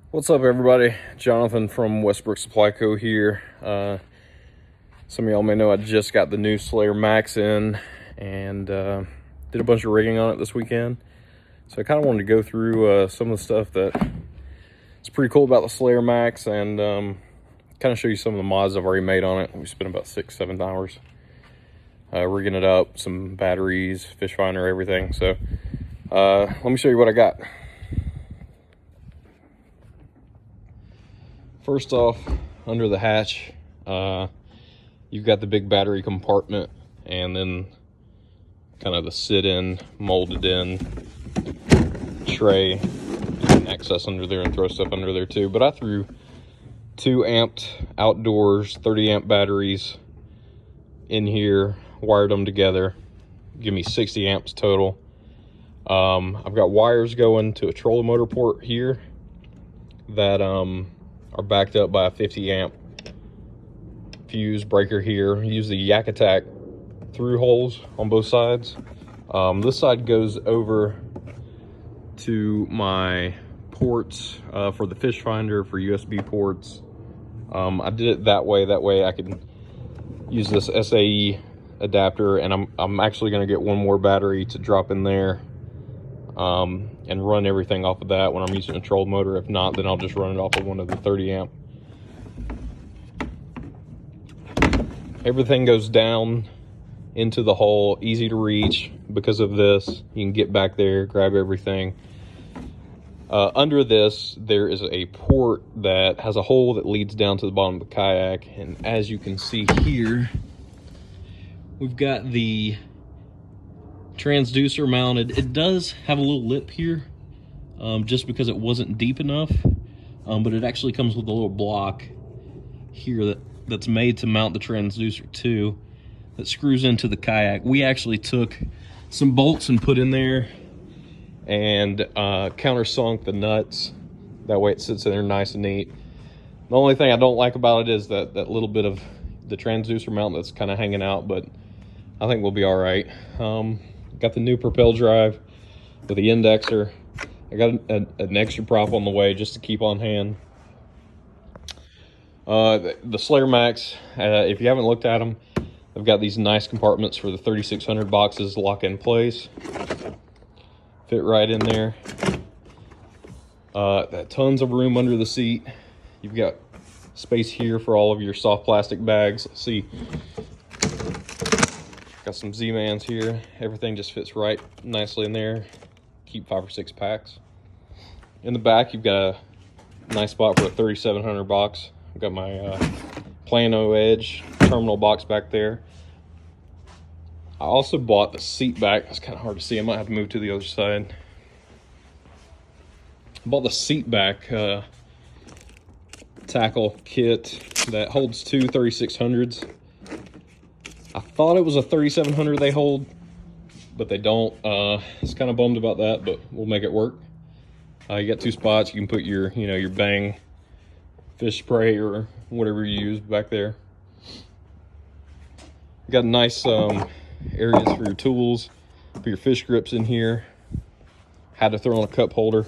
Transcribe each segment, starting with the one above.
What's up, everybody? Jonathan from Westbrook Supply Co. here. Some of y'all may know I just got the new Slayer Max in and did a bunch of rigging on it this weekend. So I kind of wanted to go through some of the stuff that is pretty cool about the Slayer Max and kind of show you some of the mods I've already made on it. We spent about 6-7 hours rigging it up, some batteries, fish finder, everything. So let me show you what I got. First off, under the hatch, you've got the big battery compartment and then kind of the sit-in, molded-in tray. You can access under there and throw stuff under there too. But I threw 2 amped outdoors, 30 amp batteries in here, wired them together, give me 60 amps total. I've got wires going to a trolling motor port here that are backed up by a 50 amp fuse breaker here. Use the Yak Attack through holes on both sides. This side goes over to my ports for the fish finder, for USB ports. I did it that way I could use this SAE adapter, and I'm actually going to get one more battery to drop in there and run everything off of that when I'm using a trolled motor. If not, then I'll just run it off of one of the 30 amp. Everything goes down into the hole, easy to reach because of this. You can get back there, grab everything. Under this, there is a port that has a hole that leads down to the bottom of the kayak, and as you can see here, we've got the transducer mounted. It does have a little lip here, just because it wasn't deep enough, but it actually comes with a little block here that's made to mount the transducer to, that screws into the kayak. We actually took some bolts and put in there and countersunk the nuts. That way it sits in there nice and neat. The only thing I don't like about it is that little bit of the transducer mount that's kind of hanging out, but I think we'll be all right. Got the new Propel drive with the indexer. I got an extra prop on the way just to keep on hand. The Slayer Max, if you haven't looked at them, I've got these nice compartments for the 3600 boxes, lock in place. Fit right in there. Tons of room under the seat. You've got space here for all of your soft plastic bags. Let's see. Got some Z-Mans here. Everything just fits right nicely in there. Keep 5 or 6 packs. In the back, you've got a nice spot for a 3700 box. I've got my Plano Edge terminal box back there. I also bought the seat back. It's kind of hard to see. I might have to move to the other side. I bought the seat back tackle kit that holds 2 3600s. I thought it was a 3700 they hold, but they don't. It's kind of bummed about that, but we'll make it work. You got 2 spots. You can put your, your Bang fish spray or whatever you use back there. You got nice areas for your tools, put your fish grips in here. Had to throw on a cup holder.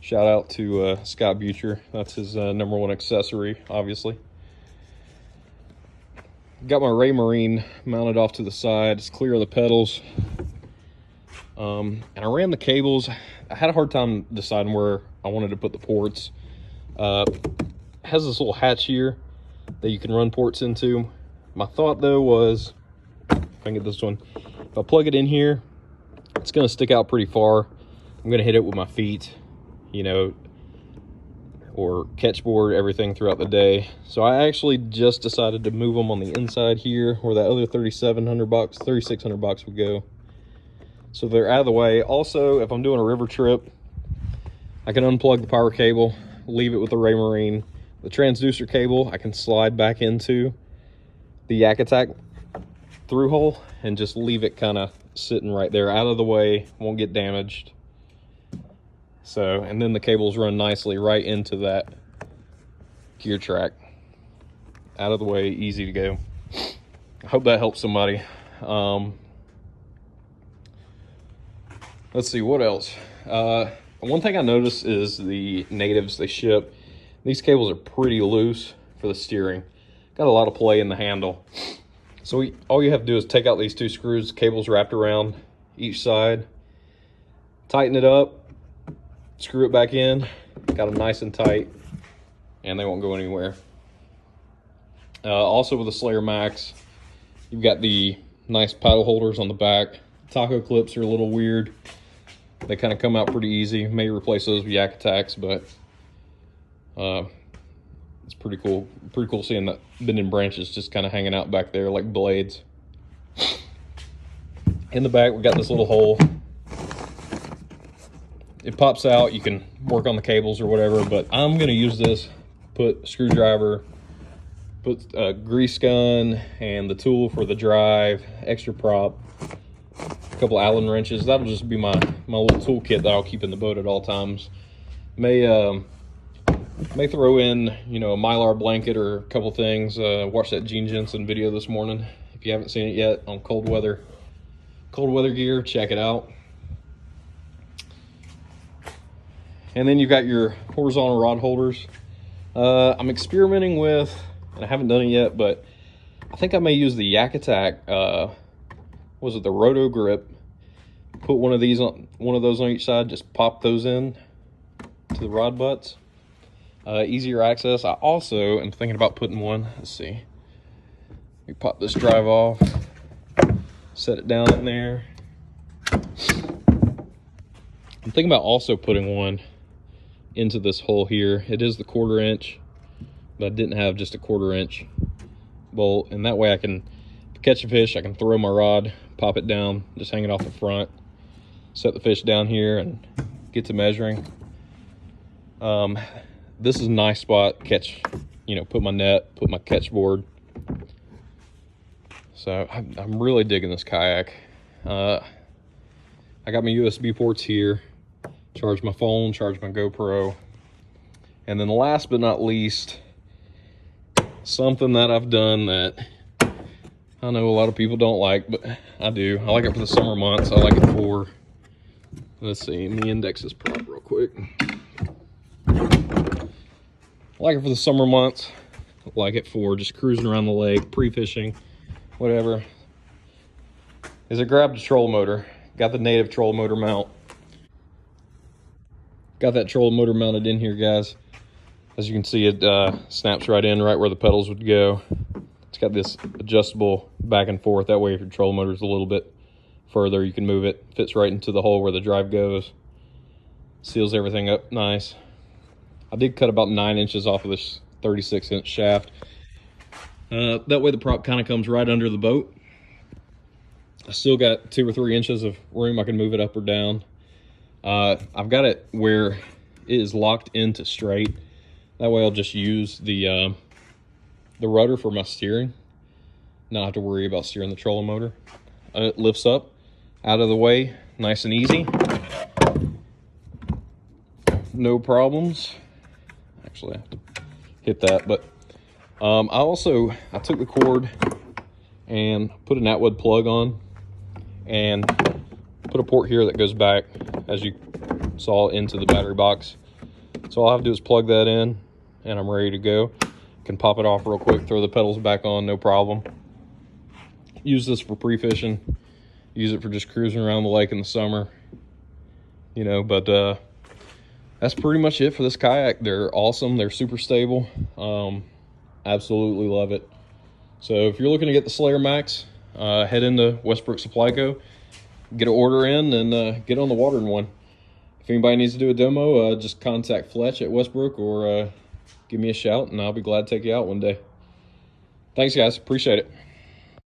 Shout out to Scott Butcher. That's his #1 accessory, obviously. Got my Raymarine mounted off to the side. It's clear of the pedals. And I ran the cables. I had a hard time deciding where I wanted to put the ports. It has this little hatch here that you can run ports into. My thought though was, if I can get this one, if I plug it in here, it's gonna stick out pretty far. I'm gonna hit it with my feet, or catchboard, everything throughout the day. So I actually just decided to move them on the inside here where that other 3600 box would go. So they're out of the way. Also, if I'm doing a river trip, I can unplug the power cable, leave it with the Raymarine. The transducer cable I can slide back into the Yak Attack through hole and just leave it kind of sitting right there, out of the way, won't get damaged. So, and then the cables run nicely right into that gear track. Out of the way, easy to go. I hope that helps somebody. Let's see, what else? one thing I noticed is the natives they ship, these cables are pretty loose for the steering. Got a lot of play in the handle. So all you have to do is take out these 2 screws, cables wrapped around each side, tighten it up, screw it back in, got them nice and tight, and they won't go anywhere. Also with the Slayer Max, you've got the nice paddle holders on the back. Taco clips are a little weird. They kind of come out pretty easy. May replace those with Yak Attacks, but it's pretty cool. Pretty cool seeing that bending branches just kind of hanging out back there like blades. In the back, we got this little hole. It pops out. You can work on the cables or whatever, but I'm going to use this, put a screwdriver, put a grease gun, and the tool for the drive, extra prop, a couple Allen wrenches. That'll just be my little toolkit that I'll keep in the boat at all times. May throw in, you know, a Mylar blanket or a couple things. Watch that Gene Jensen video this morning. If you haven't seen it yet on cold weather gear, check it out. And then you've got your horizontal rod holders. I'm experimenting with, and I haven't done it yet, but I think I may use the Yak Attack. Was it the Roto Grip? Put one of those on each side. Just pop those in to the rod butts. Easier access. I also am thinking about putting one. Let's see. We pop this drive off. Set it down in there. I'm thinking about also putting one into this hole here. It is the 1/4 inch, but I didn't have just a 1/4 inch bolt, and that way I can catch a fish. I can throw my rod, pop it down, just hang it off the front, set the fish down here, and get to measuring. This is a nice spot catch, you know, put my net, put my catch board. So I'm really digging this kayak. I got my USB ports here, charge my phone, charge my GoPro. And then last but not least, something that I've done that I know a lot of people don't like, but I do. I like it for the summer months. I like it for, let's see, let me index this prop real quick. I like it for the summer months. I like it for just cruising around the lake, pre-fishing, whatever. Is I grabbed a trolling motor. Got the native trolling motor mount. Got that trolling motor mounted in here, guys. As you can see, it snaps right in, right where the pedals would go. It's got this adjustable back and forth. That way, if your trolling motor is a little bit further, you can move it. Fits right into the hole where the drive goes. Seals everything up nice. I did cut about 9 inches off of this 36-inch shaft. That way the prop kind of comes right under the boat. I still got 2 or 3 inches of room. I can move it up or down. I've got it where it is locked into straight. That way I'll just use the rudder for my steering. Not have to worry about steering the trolling motor. It lifts up, out of the way, nice and easy. No problems. Actually, I have to hit that, but I took the cord and put an Atwood plug on and put a port here that goes back, as you saw, into the battery box. So all I have to do is plug that in and I'm ready to go. Can pop it off real quick, throw the pedals back on, no problem. Use this for pre-fishing. Use it for just cruising around the lake in the summer. You know, but that's pretty much it for this kayak. They're awesome. They're super stable. Absolutely love it. So if you're looking to get the Slayer Max, head into Westbrook Supply Co. Get an order in and get on the water in one. If anybody needs to do a demo, just contact Fletch at Westbrook or give me a shout and I'll be glad to take you out one day. Thanks, guys. Appreciate it.